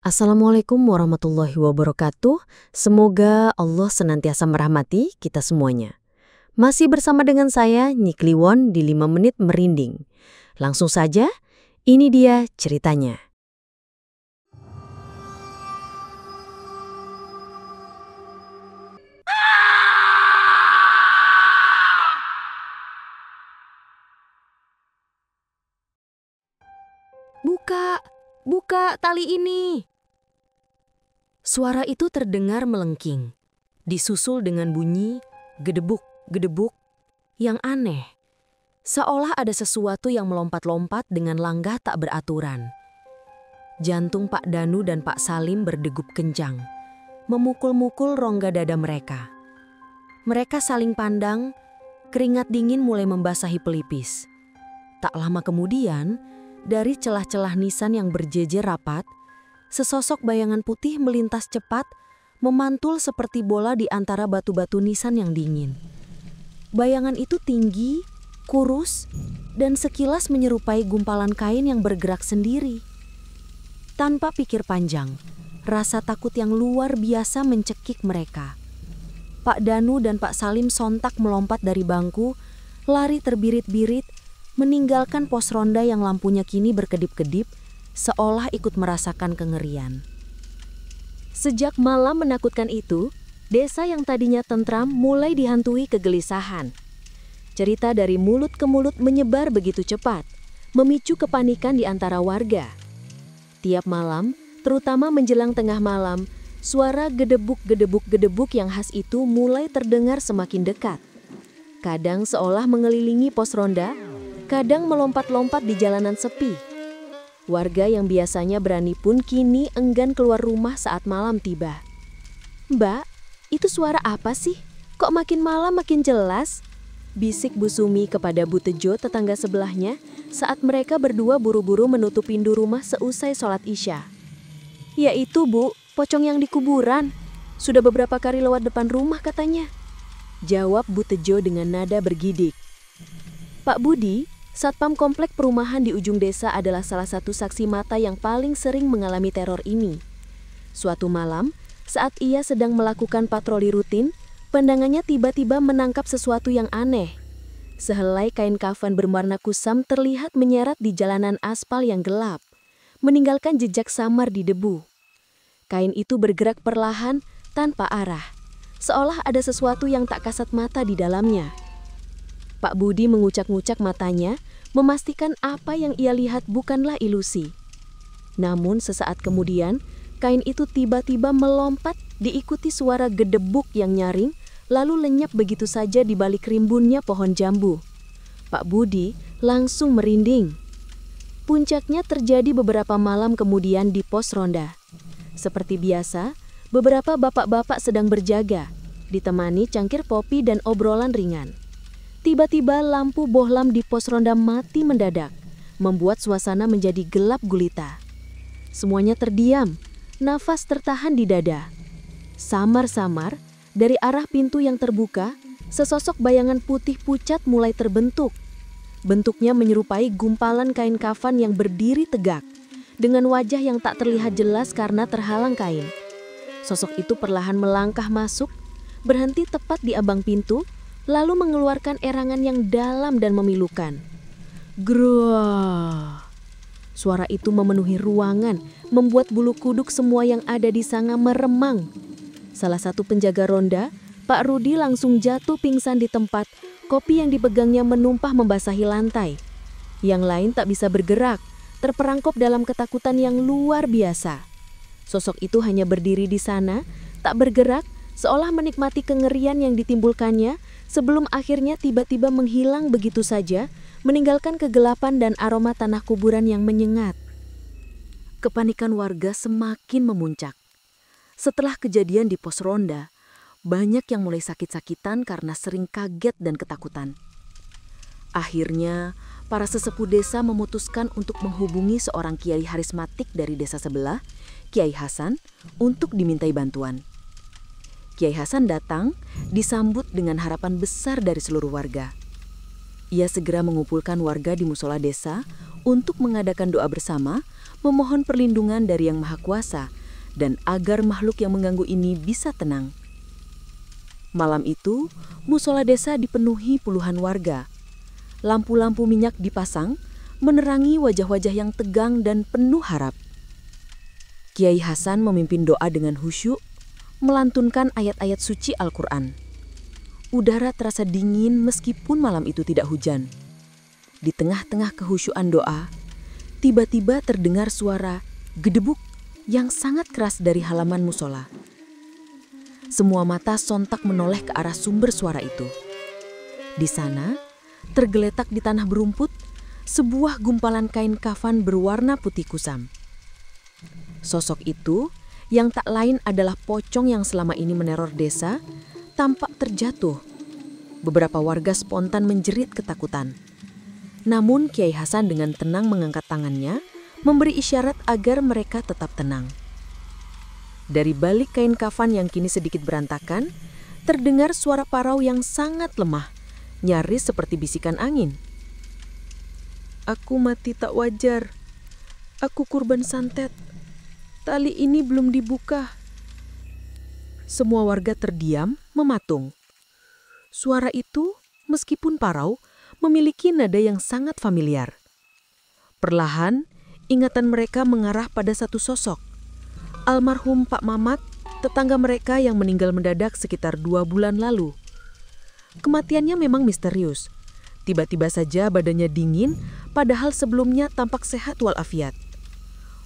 Assalamualaikum warahmatullahi wabarakatuh. Semoga Allah senantiasa merahmati kita semuanya. Masih bersama dengan saya, Nyi Kliwon di 5 Menit Merinding. Langsung saja, ini dia ceritanya. Buka tali ini. Suara itu terdengar melengking, disusul dengan bunyi gedebuk-gedebuk yang aneh. Seolah ada sesuatu yang melompat-lompat dengan langkah tak beraturan. Jantung Pak Danu dan Pak Salim berdegup kencang, memukul-mukul rongga dada mereka. Mereka saling pandang, keringat dingin mulai membasahi pelipis. Tak lama kemudian, dari celah-celah nisan yang berjejer rapat, sesosok bayangan putih melintas cepat, memantul seperti bola di antara batu-batu nisan yang dingin. Bayangan itu tinggi, kurus, dan sekilas menyerupai gumpalan kain yang bergerak sendiri. Tanpa pikir panjang, rasa takut yang luar biasa mencekik mereka. Pak Danu dan Pak Salim sontak melompat dari bangku, lari terbirit-birit, meninggalkan pos ronda yang lampunya kini berkedip-kedip, seolah ikut merasakan kengerian. Sejak malam menakutkan itu, desa yang tadinya tentram mulai dihantui kegelisahan. Cerita dari mulut ke mulut menyebar begitu cepat, memicu kepanikan di antara warga. Tiap malam, terutama menjelang tengah malam, suara gedebuk-gedebuk-gedebuk yang khas itu mulai terdengar semakin dekat. Kadang seolah mengelilingi pos ronda, kadang melompat-lompat di jalanan sepi. Warga yang biasanya berani pun kini enggan keluar rumah saat malam tiba. "Mbak, itu suara apa sih? Kok makin malam makin jelas?" bisik Bu Sumi kepada Bu Tejo tetangga sebelahnya saat mereka berdua buru-buru menutup pintu rumah seusai sholat Isya. "Ya itu Bu, pocong yang di kuburan. Sudah beberapa kali lewat depan rumah katanya," jawab Bu Tejo dengan nada bergidik. Pak Budi, Satpam komplek perumahan di ujung desa, adalah salah satu saksi mata yang paling sering mengalami teror ini. Suatu malam, saat ia sedang melakukan patroli rutin, pandangannya tiba-tiba menangkap sesuatu yang aneh. Sehelai kain kafan berwarna kusam terlihat menyeret di jalanan aspal yang gelap, meninggalkan jejak samar di debu. Kain itu bergerak perlahan tanpa arah, seolah ada sesuatu yang tak kasat mata di dalamnya. Pak Budi mengucak-ngucak matanya, memastikan apa yang ia lihat bukanlah ilusi. Namun sesaat kemudian, kain itu tiba-tiba melompat diikuti suara gedebuk yang nyaring, lalu lenyap begitu saja di balik rimbunnya pohon jambu. Pak Budi langsung merinding. Puncaknya terjadi beberapa malam kemudian di pos ronda. Seperti biasa, beberapa bapak-bapak sedang berjaga, ditemani cangkir kopi dan obrolan ringan. Tiba-tiba lampu bohlam di pos ronda mati mendadak, membuat suasana menjadi gelap gulita. Semuanya terdiam, nafas tertahan di dada. Samar-samar, dari arah pintu yang terbuka, sesosok bayangan putih pucat mulai terbentuk. Bentuknya menyerupai gumpalan kain kafan yang berdiri tegak, dengan wajah yang tak terlihat jelas karena terhalang kain. Sosok itu perlahan melangkah masuk, berhenti tepat di ambang pintu, lalu mengeluarkan erangan yang dalam dan memilukan. Gruah! Suara itu memenuhi ruangan, membuat bulu kuduk semua yang ada di sana meremang. Salah satu penjaga ronda, Pak Rudi, langsung jatuh pingsan di tempat, kopi yang dipegangnya menumpah membasahi lantai. Yang lain tak bisa bergerak, terperangkap dalam ketakutan yang luar biasa. Sosok itu hanya berdiri di sana, tak bergerak, seolah menikmati kengerian yang ditimbulkannya, sebelum akhirnya tiba-tiba menghilang begitu saja, meninggalkan kegelapan dan aroma tanah kuburan yang menyengat. Kepanikan warga semakin memuncak. Setelah kejadian di pos ronda, banyak yang mulai sakit-sakitan karena sering kaget dan ketakutan. Akhirnya, para sesepuh desa memutuskan untuk menghubungi seorang kiai harismatik dari desa sebelah, Kiai Hasan, untuk dimintai bantuan. Kiai Hasan datang, disambut dengan harapan besar dari seluruh warga. Ia segera mengumpulkan warga di musola desa untuk mengadakan doa bersama, memohon perlindungan dari Yang Maha Kuasa dan agar makhluk yang mengganggu ini bisa tenang. Malam itu, musola desa dipenuhi puluhan warga. Lampu-lampu minyak dipasang, menerangi wajah-wajah yang tegang dan penuh harap. Kiai Hasan memimpin doa dengan khusyuk, melantunkan ayat-ayat suci Al-Quran. Udara terasa dingin meskipun malam itu tidak hujan. Di tengah-tengah kehusyuan doa, tiba-tiba terdengar suara gedebuk yang sangat keras dari halaman musola. Semua mata sontak menoleh ke arah sumber suara itu. Di sana, tergeletak di tanah berumput, sebuah gumpalan kain kafan berwarna putih kusam. Sosok itu, yang tak lain adalah pocong yang selama ini meneror desa, tampak terjatuh. Beberapa warga spontan menjerit ketakutan. Namun Kiai Hasan dengan tenang mengangkat tangannya, memberi isyarat agar mereka tetap tenang. Dari balik kain kafan yang kini sedikit berantakan, terdengar suara parau yang sangat lemah, nyaris seperti bisikan angin. "Aku mati tak wajar. Aku kurban santet. Tali ini belum dibuka." Semua warga terdiam, mematung. Suara itu, meskipun parau, memiliki nada yang sangat familiar. Perlahan, ingatan mereka mengarah pada satu sosok. Almarhum Pak Mamat, tetangga mereka yang meninggal mendadak sekitar 2 bulan lalu. Kematiannya memang misterius. Tiba-tiba saja badannya dingin, padahal sebelumnya tampak sehat walafiat.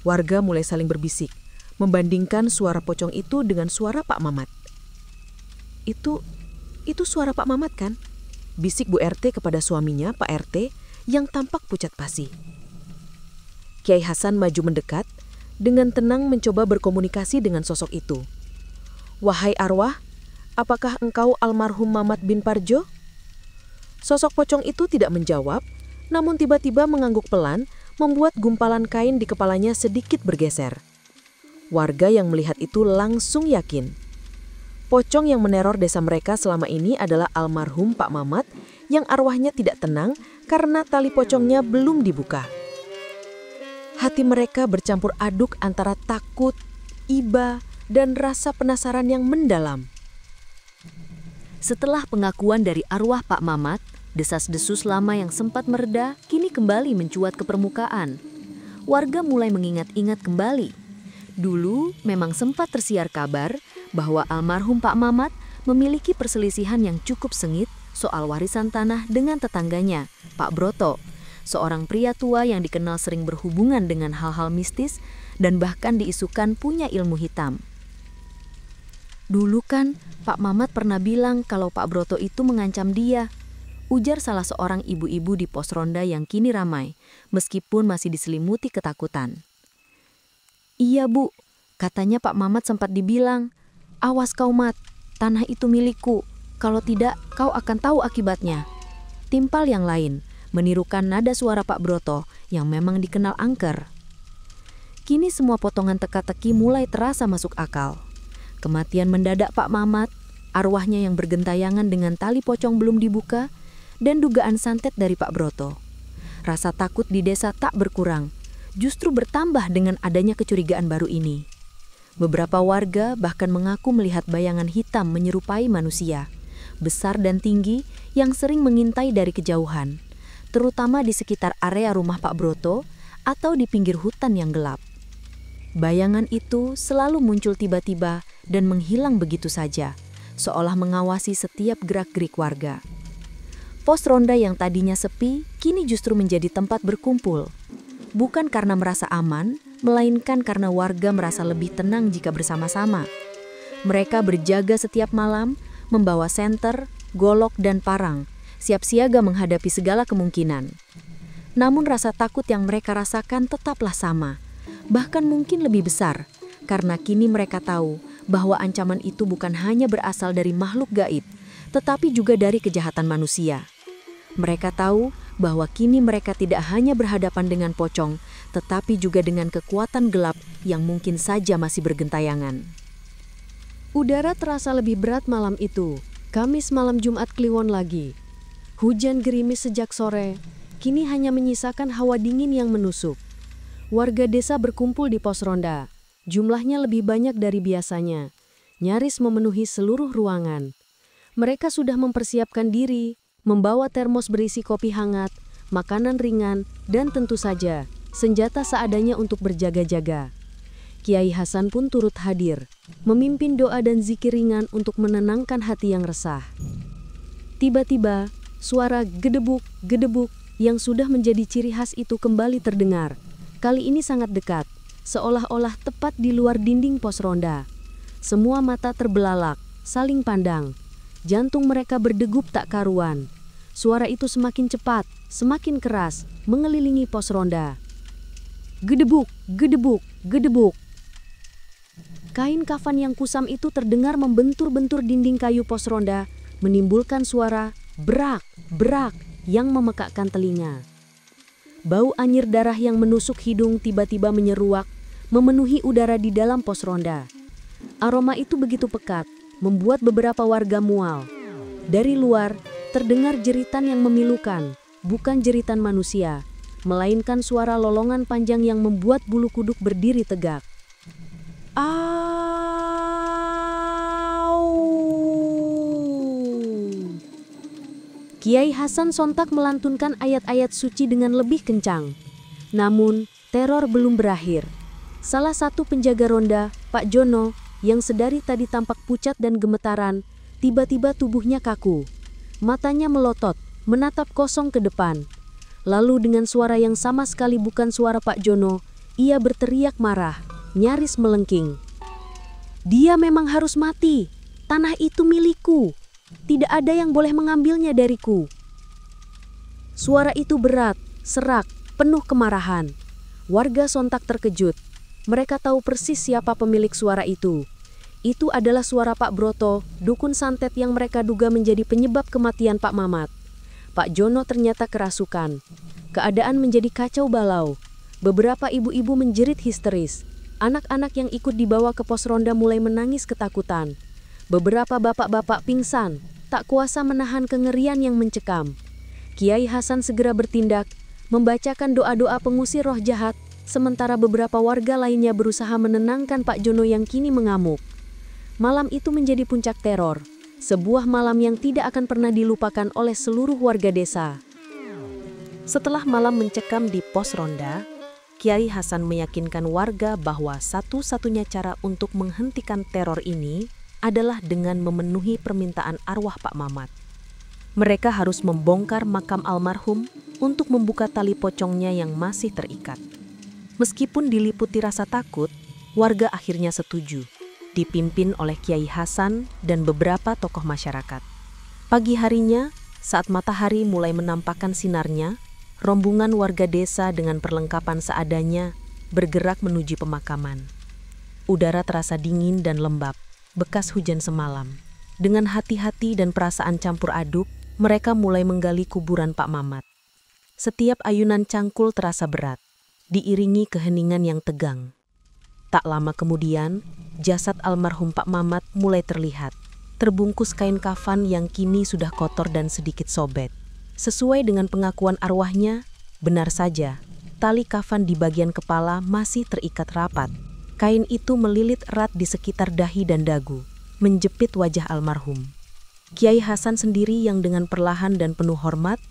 Warga mulai saling berbisik, membandingkan suara pocong itu dengan suara Pak Mamat. Itu suara Pak Mamat kan? Bisik Bu RT kepada suaminya, Pak RT, yang tampak pucat pasi. Kiai Hasan maju mendekat, dengan tenang mencoba berkomunikasi dengan sosok itu. "Wahai arwah, apakah engkau almarhum Mamat bin Parjo?" Sosok pocong itu tidak menjawab, namun tiba-tiba mengangguk pelan, membuat gumpalan kain di kepalanya sedikit bergeser. Warga yang melihat itu langsung yakin. Pocong yang meneror desa mereka selama ini adalah almarhum Pak Mamat yang arwahnya tidak tenang karena tali pocongnya belum dibuka. Hati mereka bercampur aduk antara takut, iba, dan rasa penasaran yang mendalam. Setelah pengakuan dari arwah Pak Mamat, desas-desus lama yang sempat mereda kini kembali mencuat ke permukaan. Warga mulai mengingat-ingat kembali. Dulu memang sempat tersiar kabar bahwa almarhum Pak Mamat memiliki perselisihan yang cukup sengit soal warisan tanah dengan tetangganya, Pak Broto, seorang pria tua yang dikenal sering berhubungan dengan hal-hal mistis dan bahkan diisukan punya ilmu hitam. "Dulu kan Pak Mamat pernah bilang kalau Pak Broto itu mengancam dia," ujar salah seorang ibu-ibu di pos ronda yang kini ramai, meskipun masih diselimuti ketakutan. "Iya Bu, katanya Pak Mamat sempat dibilang, 'Awas kau Mat, tanah itu milikku, kalau tidak kau akan tahu akibatnya.'" Timpal yang lain, menirukan nada suara Pak Broto yang memang dikenal angker. Kini semua potongan teka-teki mulai terasa masuk akal. Kematian mendadak Pak Mamat, arwahnya yang bergentayangan dengan tali pocong belum dibuka, dan dugaan santet dari Pak Broto. Rasa takut di desa tak berkurang, justru bertambah dengan adanya kecurigaan baru ini. Beberapa warga bahkan mengaku melihat bayangan hitam menyerupai manusia, besar dan tinggi yang sering mengintai dari kejauhan, terutama di sekitar area rumah Pak Broto atau di pinggir hutan yang gelap. Bayangan itu selalu muncul tiba-tiba dan menghilang begitu saja, seolah mengawasi setiap gerak-gerik warga. Pos ronda yang tadinya sepi, kini justru menjadi tempat berkumpul. Bukan karena merasa aman, melainkan karena warga merasa lebih tenang jika bersama-sama. Mereka berjaga setiap malam, membawa senter, golok, dan parang, siap siaga menghadapi segala kemungkinan. Namun rasa takut yang mereka rasakan tetaplah sama, bahkan mungkin lebih besar, karena kini mereka tahu bahwa ancaman itu bukan hanya berasal dari makhluk gaib, tetapi juga dari kejahatan manusia. Mereka tahu bahwa kini mereka tidak hanya berhadapan dengan pocong, tetapi juga dengan kekuatan gelap yang mungkin saja masih bergentayangan. Udara terasa lebih berat malam itu. Kamis malam Jumat Kliwon lagi. Hujan gerimis sejak sore, kini hanya menyisakan hawa dingin yang menusuk. Warga desa berkumpul di pos ronda. Jumlahnya lebih banyak dari biasanya, nyaris memenuhi seluruh ruangan. Mereka sudah mempersiapkan diri, membawa termos berisi kopi hangat, makanan ringan, dan tentu saja senjata seadanya untuk berjaga-jaga. Kiai Hasan pun turut hadir, memimpin doa dan zikir ringan untuk menenangkan hati yang resah. Tiba-tiba, suara gedebuk-gedebuk yang sudah menjadi ciri khas itu kembali terdengar. Kali ini sangat dekat, seolah-olah tepat di luar dinding pos ronda. Semua mata terbelalak, saling pandang. Jantung mereka berdegup tak karuan. Suara itu semakin cepat, semakin keras, mengelilingi pos ronda. Gedebuk, gedebuk, gedebuk. Kain kafan yang kusam itu terdengar membentur-bentur dinding kayu pos ronda, menimbulkan suara brak, brak yang memekakkan telinga. Bau anyir darah yang menusuk hidung tiba-tiba menyeruak, memenuhi udara di dalam pos ronda. Aroma itu begitu pekat, membuat beberapa warga mual. Dari luar, terdengar jeritan yang memilukan, bukan jeritan manusia, melainkan suara lolongan panjang yang membuat bulu kuduk berdiri tegak. Kiai Hasan sontak melantunkan ayat-ayat suci dengan lebih kencang. Namun, teror belum berakhir. Salah satu penjaga ronda, Pak Jono, yang sedari tadi tampak pucat dan gemetaran, tiba-tiba tubuhnya kaku. Matanya melotot, menatap kosong ke depan. Lalu dengan suara yang sama sekali bukan suara Pak Jono, ia berteriak marah, nyaris melengking. Dia memang harus mati. Tanah itu milikku. Tidak ada yang boleh mengambilnya dariku. Suara itu berat, serak, penuh kemarahan. Warga sontak terkejut. Mereka tahu persis siapa pemilik suara itu. Itu adalah suara Pak Broto, dukun santet yang mereka duga menjadi penyebab kematian Pak Mamat. Pak Jono ternyata kerasukan. Keadaan menjadi kacau balau. Beberapa ibu-ibu menjerit histeris. Anak-anak yang ikut dibawa ke pos ronda mulai menangis ketakutan. Beberapa bapak-bapak pingsan, tak kuasa menahan kengerian yang mencekam. Kiai Hasan segera bertindak, membacakan doa-doa pengusir roh jahat, sementara beberapa warga lainnya berusaha menenangkan Pak Jono yang kini mengamuk. Malam itu menjadi puncak teror, sebuah malam yang tidak akan pernah dilupakan oleh seluruh warga desa. Setelah malam mencekam di pos ronda, Kiai Hasan meyakinkan warga bahwa satu-satunya cara untuk menghentikan teror ini adalah dengan memenuhi permintaan arwah Pak Mamat. Mereka harus membongkar makam almarhum untuk membuka tali pocongnya yang masih terikat. Meskipun diliputi rasa takut, warga akhirnya setuju, dipimpin oleh Kiai Hasan dan beberapa tokoh masyarakat. Pagi harinya, saat matahari mulai menampakkan sinarnya, rombongan warga desa dengan perlengkapan seadanya bergerak menuju pemakaman. Udara terasa dingin dan lembab, bekas hujan semalam. Dengan hati-hati dan perasaan campur aduk, mereka mulai menggali kuburan Pak Mamat. Setiap ayunan cangkul terasa berat, diiringi keheningan yang tegang. Tak lama kemudian, jasad almarhum Pak Mamat mulai terlihat, terbungkus kain kafan yang kini sudah kotor dan sedikit sobek. Sesuai dengan pengakuan arwahnya, benar saja, tali kafan di bagian kepala masih terikat rapat. Kain itu melilit erat di sekitar dahi dan dagu, menjepit wajah almarhum. Kiai Hasan sendiri yang dengan perlahan dan penuh hormat,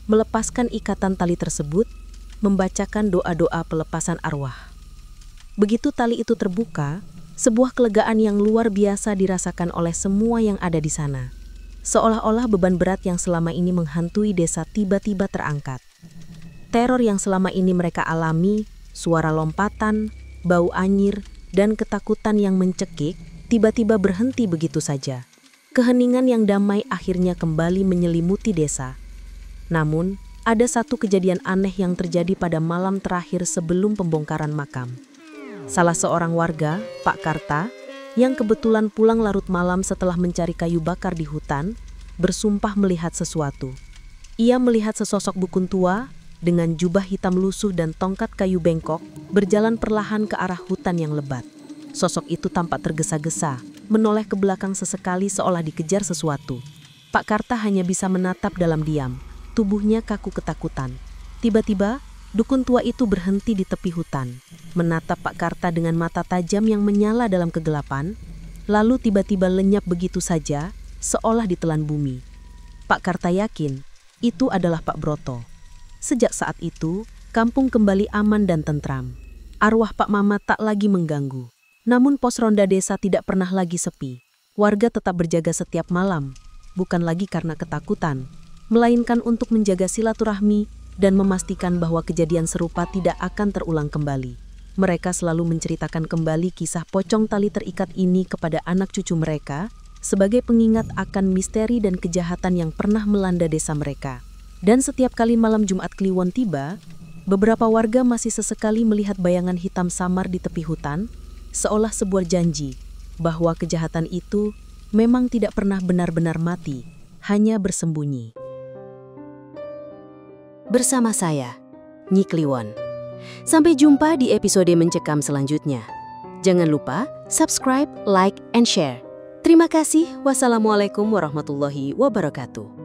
melepaskan ikatan tali tersebut, membacakan doa-doa pelepasan arwah. Begitu tali itu terbuka, sebuah kelegaan yang luar biasa dirasakan oleh semua yang ada di sana. Seolah-olah beban berat yang selama ini menghantui desa tiba-tiba terangkat. Teror yang selama ini mereka alami, suara lompatan, bau anyir, dan ketakutan yang mencekik, tiba-tiba berhenti begitu saja. Keheningan yang damai akhirnya kembali menyelimuti desa. Namun, ada satu kejadian aneh yang terjadi pada malam terakhir sebelum pembongkaran makam. Salah seorang warga, Pak Karta, yang kebetulan pulang larut malam setelah mencari kayu bakar di hutan, bersumpah melihat sesuatu. Ia melihat sesosok dukun tua dengan jubah hitam lusuh dan tongkat kayu bengkok berjalan perlahan ke arah hutan yang lebat. Sosok itu tampak tergesa-gesa, menoleh ke belakang sesekali seolah dikejar sesuatu. Pak Karta hanya bisa menatap dalam diam, tubuhnya kaku ketakutan. Tiba-tiba, Dukun tua itu berhenti di tepi hutan, menatap Pak Karta dengan mata tajam yang menyala dalam kegelapan, lalu tiba-tiba lenyap begitu saja, seolah ditelan bumi. Pak Karta yakin itu adalah Pak Broto. Sejak saat itu, kampung kembali aman dan tentram. Arwah Pak Mamat tak lagi mengganggu. Namun pos ronda desa tidak pernah lagi sepi. Warga tetap berjaga setiap malam, bukan lagi karena ketakutan, melainkan untuk menjaga silaturahmi dan memastikan bahwa kejadian serupa tidak akan terulang kembali. Mereka selalu menceritakan kembali kisah pocong tali terikat ini kepada anak cucu mereka sebagai pengingat akan misteri dan kejahatan yang pernah melanda desa mereka. Dan setiap kali malam Jumat Kliwon tiba, beberapa warga masih sesekali melihat bayangan hitam samar di tepi hutan, seolah sebuah janji bahwa kejahatan itu memang tidak pernah benar-benar mati, hanya bersembunyi. Bersama saya, Nyi Kliwon. Sampai jumpa di episode Mencekam selanjutnya. Jangan lupa subscribe, like, and share. Terima kasih. Wassalamualaikum warahmatullahi wabarakatuh.